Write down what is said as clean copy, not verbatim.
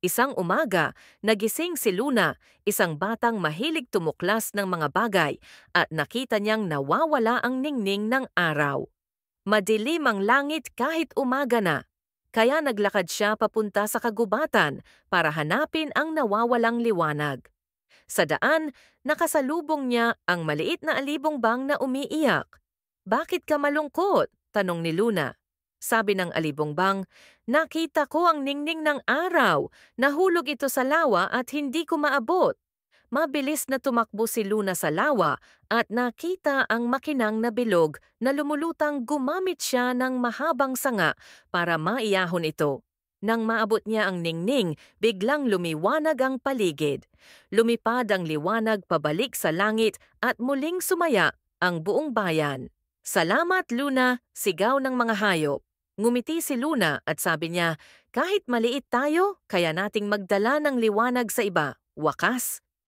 Isang umaga, nagising si Luna, isang batang mahilig tumuklas ng mga bagay, at nakita niyang nawawala ang ningning ng araw. Madilim ang langit kahit umaga na, kaya naglakad siya papunta sa kagubatan para hanapin ang nawawalang liwanag. Sa daan, nakasalubong niya ang maliit na alibongbang na umiiyak. "Bakit ka malungkot?" tanong ni Luna. Sabi ng alibongbang, "Nakita ko ang ningning ng araw. Nahulog ito sa lawa at hindi ko maabot." Mabilis na tumakbo si Luna sa lawa at nakita ang makinang na bilog na lumulutang. Gumamit siya ng mahabang sanga para maiyahon ito. Nang maabot niya ang ningning, biglang lumiwanag ang paligid. Lumipad ang liwanag pabalik sa langit at muling sumaya ang buong bayan. "Salamat, Luna!" sigaw ng mga hayop. Ngumiti si Luna at sabi niya, "Kahit maliit tayo, kaya nating magdala ng liwanag sa iba." Wakas,